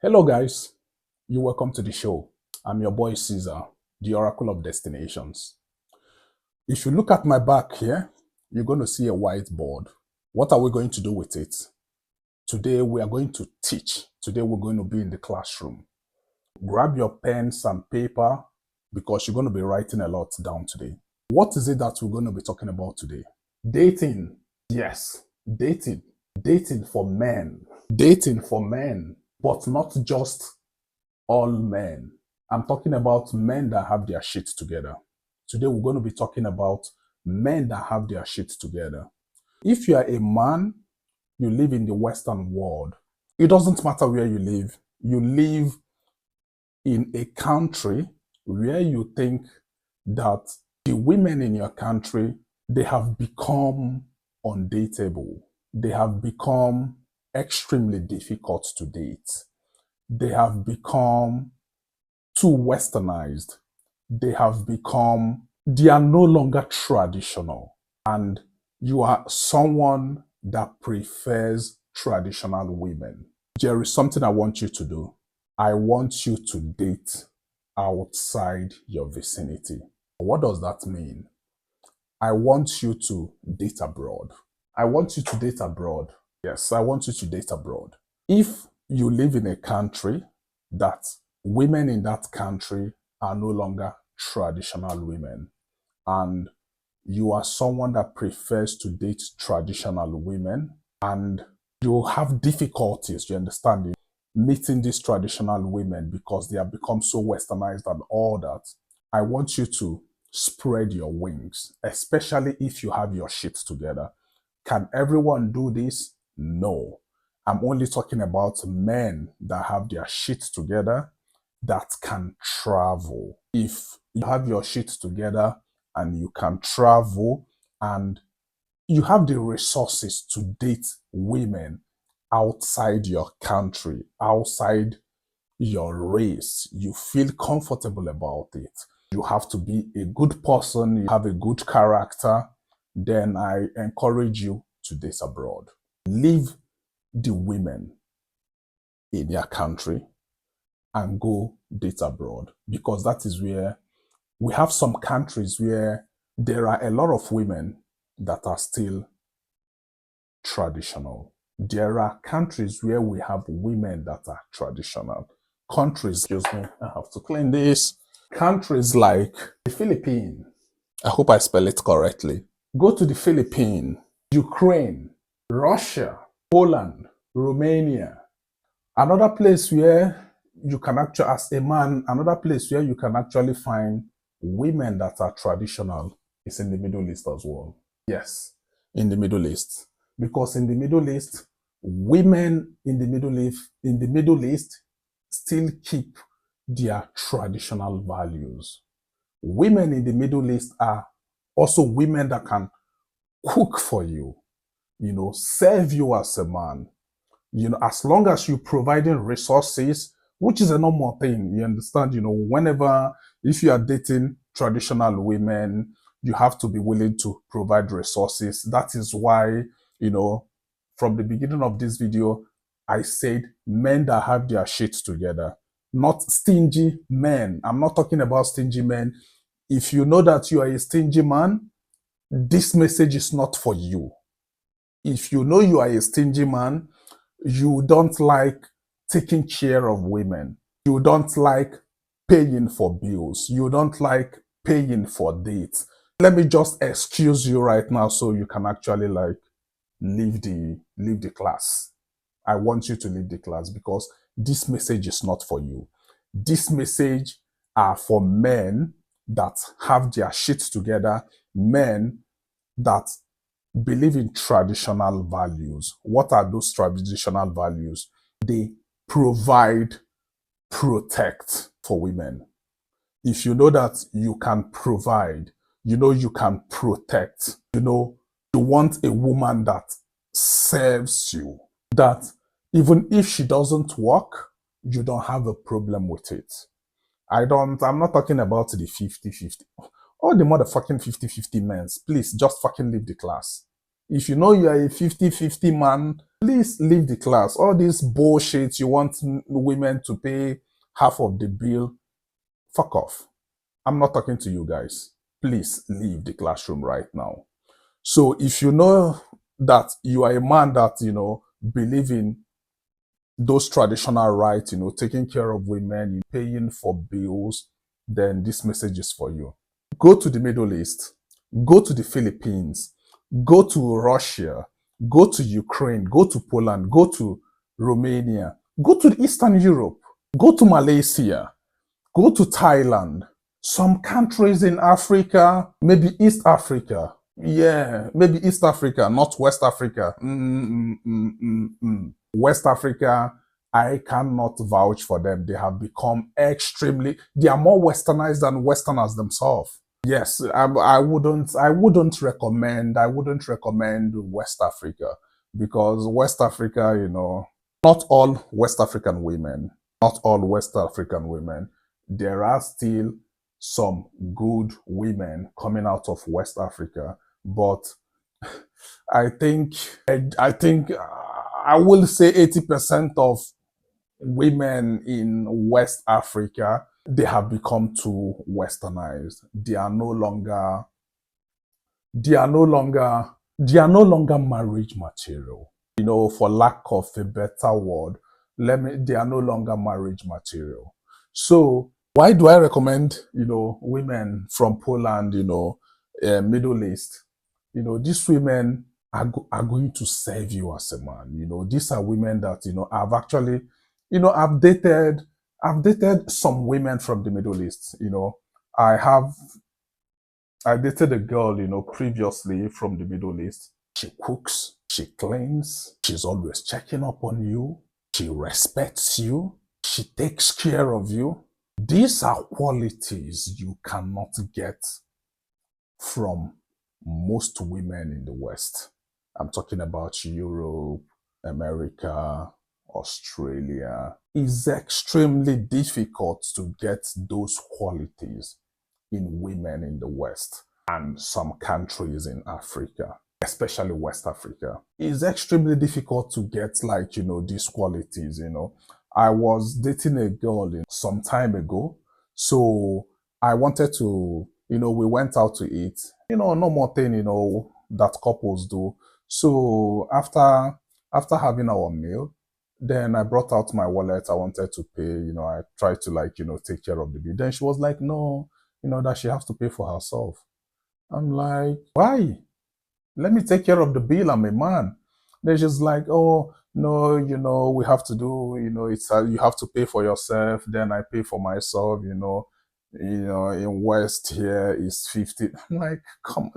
Hello, guys. You're welcome to the show. I'm your boy Caesar, the Oracle of Destinations. If you look at my back here, you're going to see a whiteboard. What are we going to do with it? Today, we are going to teach. Today, we're going to be in the classroom. Grab your pens and paper because you're going to be writing a lot down today. What is it that we're going to be talking about today? Dating. Yes, dating. Dating for men. Dating for men, but not just all men. I'm talking about men that have their shit together. Today we're going to be talking about men that have their shit together. If you are a man, you live in the Western world. It doesn't matter where you live. You live in a country where you think that the women in your country, they have become undateable. They have become extremely difficult to date. They have become too westernized. They are no longer traditional. And you are someone that prefers traditional women. There is something I want you to do. I want you to date outside your vicinity. What does that mean? I want you to date abroad. I want you to date abroad. Yes, I want you to date abroad. If you live in a country that women in that country are no longer traditional women, and you are someone that prefers to date traditional women, and you have difficulties, you understand, meeting these traditional women because they have become so westernized and all that, I want you to spread your wings, especially if you have your shit together. Can everyone do this? No. I'm only talking about men that have their shit together that can travel. If you have your shit together and you can travel and you have the resources to date women outside your country, outside your race, you feel comfortable about it. You have to be a good person, you have a good character, then I encourage you to date abroad. Leave the women in their country and go date abroad, because that is where we have some countries where there are a lot of women that are still traditional. There are countries where we have women that are traditional. Countries, excuse me, I have to clean this. Countries like the Philippines. I hope I spell it correctly. Go to the Philippines, Ukraine, Russia, Poland, Romania. Another place where you can actually, as a man, another place where you can actually find women that are traditional is in the Middle East as well. Yes, in the Middle East. Because in the Middle East, women in the Middle East still keep their traditional values. Women in the Middle East are also women that can cook for you, serve you as a man. As long as you're providing resources, which is a normal thing, you understand, if you are dating traditional women, you have to be willing to provide resources. That is why, from the beginning of this video, I said men that have their shit together, not stingy men. I'm not talking about stingy men. If you know that you are a stingy man, this message is not for you. If you know you are a stingy man, you don't like taking care of women, you don't like paying for bills, you don't like paying for dates, let me just excuse you right now so you can actually leave the class. I want you to leave the class because this message is not for you. This message are for men that have their shit together, men that believe in traditional values. What are those traditional values? They provide, protect for women. If you know that you can provide, you can protect, you want a woman that serves you, that even if she doesn't work, you don't have a problem with it. I'm not talking about the 50-50. All the motherfucking 50-50 men, please just fucking leave the class. If you know you are a 50-50 man, please leave the class. All this bullshit, you want women to pay half of the bill, fuck off. I'm not talking to you guys. Please leave the classroom right now. So if you know that you are a man that, believe in those traditional rights, taking care of women, paying for bills, then this message is for you. Go to the Middle East, go to the Philippines, go to Russia, go to Ukraine, go to Poland, go to Romania, go to Eastern Europe, go to Malaysia, go to Thailand, some countries in Africa, maybe East Africa. Yeah, maybe East Africa, not West Africa. West Africa, I cannot vouch for them. They have become they are more westernized than Westerners themselves. Yes, I wouldn't recommend West Africa because West Africa, not all West African women, not all West African women, there are still some good women coming out of West Africa, but I think, I will say 80% of women in West Africa, they have become too westernized. They are no longer marriage material. For lack of a better word, they are no longer marriage material. So why do I recommend, women from Poland, Middle East? These women are going to serve you as a man. These are women that, I've actually, I've dated some women from the Middle East. I have, I dated a girl, previously from the Middle East. She cooks, she cleans, she's always checking up on you, she respects you, she takes care of you. These are qualities you cannot get from most women in the West. I'm talking about Europe, America, Australia. It's extremely difficult to get those qualities in women in the West and some countries in Africa, especially West Africa. It's extremely difficult to get these qualities. I was dating a girl some time ago, so I wanted to, we went out to eat, normal thing, that couples do. So after having our meal, then I brought out my wallet. I wanted to pay, I tried to take care of the bill. Then she was like, no, that she has to pay for herself. I'm like, why? Let me take care of the bill. I'm a man. They're just like, oh, no, we have to do, it's you have to pay for yourself. Then I pay for myself, in West here is 50. I'm like, come,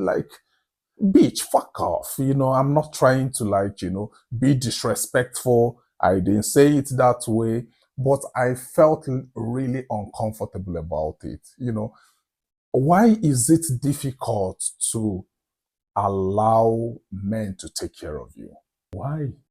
bitch, fuck off. I'm not trying to be disrespectful. I didn't say it that way, but I felt really uncomfortable about it. Why is it difficult to allow men to take care of you? Why?